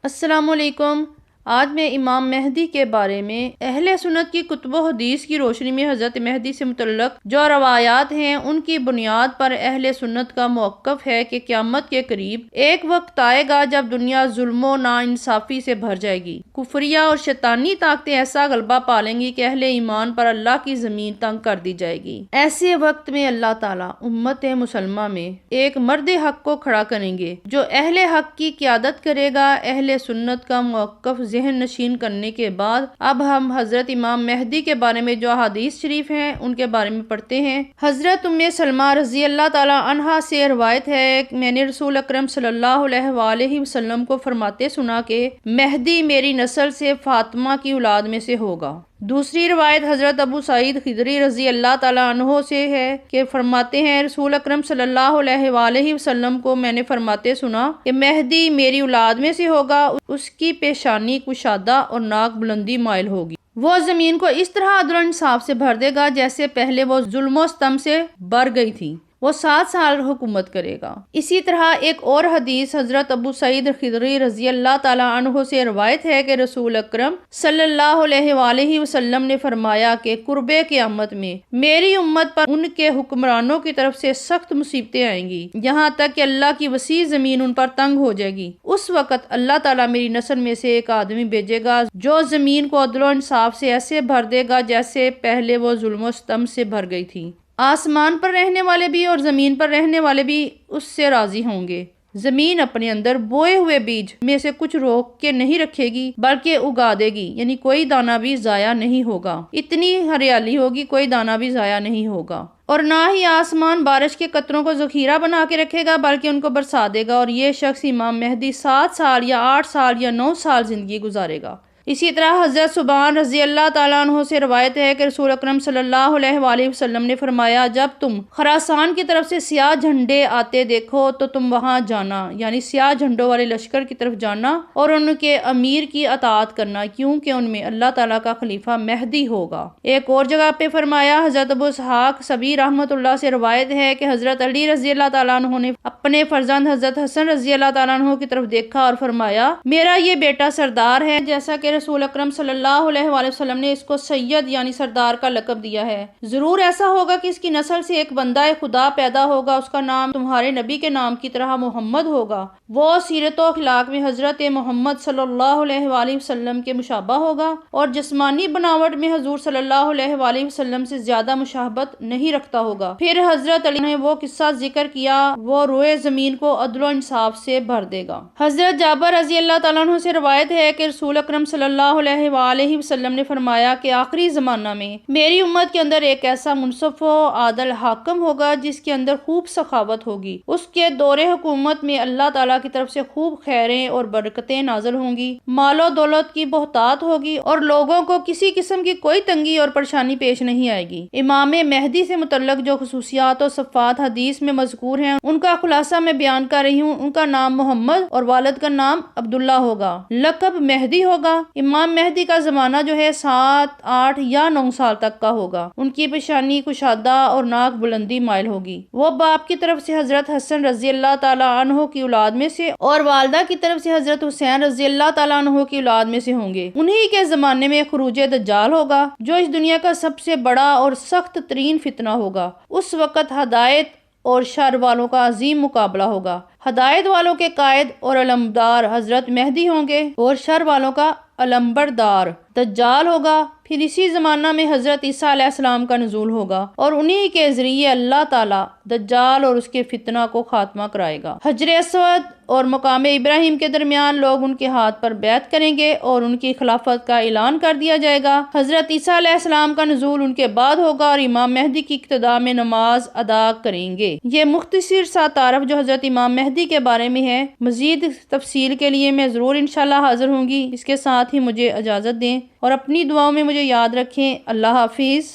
السلام علیکم۔ آج میں امام مہدی کے بارے میں اہل سنت کی کتب و حدیث کی روشنی میں حضرت مہدی سے متعلق جو روایات ہیں ان کی بنیاد پر اہل سنت کا موقف ہے کہ قیامت کے قریب ایک وقت آئے گا جب دنیا ظلم و ناانصافی سے بھر جائے گی۔ کفریہ اور شیطانی طاقتیں ایسا غلبہ پالیں گی کہ اہل ایمان پر اللہ کی زمین تنگ کر دی جائے گی۔ ایسے وقت میں اللہ تعالیٰ امت مسلمہ میں ایک مرد حق کو کھڑا کریں گے جو اہل حق کی قیادت کرے گا۔ اہل سنت کا موقف ذہن نشین کرنے کے بعد اب ہم حضرت امام مہدی کے بارے میں جو احادیث شریف ہیں ان کے بارے میں پڑھتے ہیں۔ حضرت ام سلمہ رضی اللہ تعالی عنہا سے روایت ہے کہ میں نے رسول اکرم صلی اللہ علیہ وآلہ وسلم کو فرماتے سنا کہ مہدی میری نسل سے فاطمہ کی اولاد میں سے ہوگا۔ دوسری روایت حضرت ابو سعید خدری رضی اللہ تعالیٰ عنہ سے ہے کہ فرماتے ہیں رسول اکرم صلی اللہ علیہ وآلہ وسلم کو میں نے فرماتے سنا کہ مہدی میری اولاد میں سے ہوگا، اس کی پیشانی کشادہ اور ناک بلندی مائل ہوگی۔ وہ زمین کو اس طرح عدل و انصاف سے بھر دے گا جیسے پہلے وہ ظلم و ستم سے بھر گئی تھی۔ وہ 7 سال حکومت کرے گا۔ اسی طرح ایک اور حدیث حضرت ابو سعید خدری رضی اللہ تعالیٰ عنہ سے روایت ہے کہ رسول اکرم صلی اللہ علیہ وآلہ وسلم نے فرمایا کہ قرب قیامت میں میری امت پر ان کے حکمرانوں کی طرف سے سخت مصیبتیں آئیں گی، یہاں تک کہ اللہ کی وسیع زمین ان پر تنگ ہو جائے گی۔ اس وقت اللہ تعالیٰ میری نسل میں سے ایک آدمی بھیجے گا جو زمین کو عدل و انصاف سے ایسے بھر دے گا جیسے پہلے وہ ظلم و ستم سے بھر گئی تھی۔ آسمان پر رہنے والے بھی اور زمین پر رہنے والے بھی اس سے راضی ہوں گے۔ زمین اپنے اندر بوئے ہوئے بیج میں سے کچھ روک کے نہیں رکھے گی بلکہ اگا دے گی، یعنی کوئی دانہ بھی ضائع نہیں ہوگا۔ اتنی ہریالی ہوگی کوئی دانہ بھی ضائع نہیں ہوگا۔ اور نہ ہی آسمان بارش کے قطروں کو ذخیرہ بنا کے رکھے گا بلکہ ان کو برسا دے گا، اور یہ شخص امام مہدی 7 سال یا 8 سال یا 9 سال زندگی گزارے گا۔ اسی طرح حضرت ثوبان رضی اللہ تعالیٰ عنہ سے روایت ہے کہ رسول اکرم صلی اللہ علیہ وآلہ وسلم نے فرمایا جب تم خراسان کی طرف سے سیاہ جھنڈے آتے دیکھو تو تم وہاں جانا، یعنی سیاہ جھنڈوں والے لشکر کی طرف جانا اور ان کے امیر کی اطاعت کرنا کیونکہ ان میں اللہ تعالیٰ کا خلیفہ مہدی ہوگا۔ ایک اور جگہ پہ فرمایا حضرت ابو اسحاق سبی رحمۃ اللہ سے روایت ہے کہ حضرت علی رضی اللہ تعالیٰ عنہ نے اپنے فرزند حضرت حسن رضی اللہ تعالیٰ عنہ کی طرف دیکھا اور فرمایا میرا یہ بیٹا سردار ہے، جیسا کہ رسول اکرم صلی اللہ علیہ وآلہ وسلم نے اس کو سید یعنی سردار کا لقب دیا ہے۔ ضرور ایسا ہوگا کہ اس کی نسل سے ایک بندہ خدا پیدا ہوگا، اس کا نام تمہارے نبی کے نام کی طرح محمد ہوگا۔ وہ سیرت و اخلاق میں حضرت محمد صلی اللہ علیہ وآلہ وسلم کے مشابہ ہوگا اور جسمانی بناوٹ میں حضور صلی اللہ علیہ وآلہ وسلم سے زیادہ مشابہت نہیں رکھتا ہوگا۔ پھر حضرت علی نے وہ قصہ ذکر کیا، وہ روئے زمین کو عدل و انصاف سے بھر دے گا۔ حضرت جابر رضی اللہ تعالیٰ عنہ سے روایت ہے کہ رسول اکرم صلی اللہ علیہ وآلہ وسلم نے فرمایا کہ آخری زمانہ میں میری امت کے اندر ایک ایسا منصف و عادل حاکم ہوگا جس کے اندر خوب سخاوت ہوگی۔ اس کے دور حکومت میں اللہ تعالیٰ کی طرف سے خوب خیریں اور برکتیں نازل ہوں گی، مال و دولت کی بہتات ہوگی اور لوگوں کو کسی قسم کی کوئی تنگی اور پریشانی پیش نہیں آئے گی۔ امام مہدی سے متعلق جو خصوصیات و صفات حدیث میں مذکور ہیں ان کا خلاصہ میں بیان کر رہی ہوں۔ ان کا نام محمد اور والد کا نام عبداللہ ہوگا، لقب مہدی ہوگا۔ امام مہدی کا زمانہ جو ہے 7، 8 یا 9 سال تک کا ہوگا۔ ان کی پیشانی کشادہ اور ناک بلندی مائل ہوگی۔ وہ باپ کی طرف سے حضرت حسن رضی اللہ تعالیٰ عنہ کی اولاد میں سے اور والدہ کی طرف سے حضرت حسین رضی اللہ تعالیٰ عنہ کی اولاد میں سے ہوں گے۔ انہی کے زمانے میں خروج دجال ہوگا جو اس دنیا کا سب سے بڑا اور سخت ترین فتنہ ہوگا۔ اس وقت ہدایت اور شر والوں کا عظیم مقابلہ ہوگا۔ ہدایت والوں کے قائد اور علمبردار حضرت مہدی ہوں گے اور شر والوں کا علمبردار دجال ہوگا۔ پھر اسی زمانہ میں حضرت عیسیٰ علیہ السلام کا نزول ہوگا اور انہی کے ذریعے اللہ تعالیٰ دجال اور اس کے فتنہ کو خاتمہ کرائے گا۔ حجر اسود اور مقام ابراہیم کے درمیان لوگ ان کے ہاتھ پر بیعت کریں گے اور ان کی خلافت کا اعلان کر دیا جائے گا۔ حضرت عیسیٰ علیہ السلام کا نزول ان کے بعد ہوگا اور امام مہدی کی اقتداء میں نماز ادا کریں گے۔ یہ مختصر سا تعارف جو حضرت امام مہدی کے بارے میں ہے، مزید تفصیل کے لیے میں ضرور انشاءاللہ حاضر ہوں گی۔ اس کے ساتھ ہی مجھے اجازت دیں اور اپنی دعاؤں میں مجھے یاد رکھیں۔ اللہ حافظ۔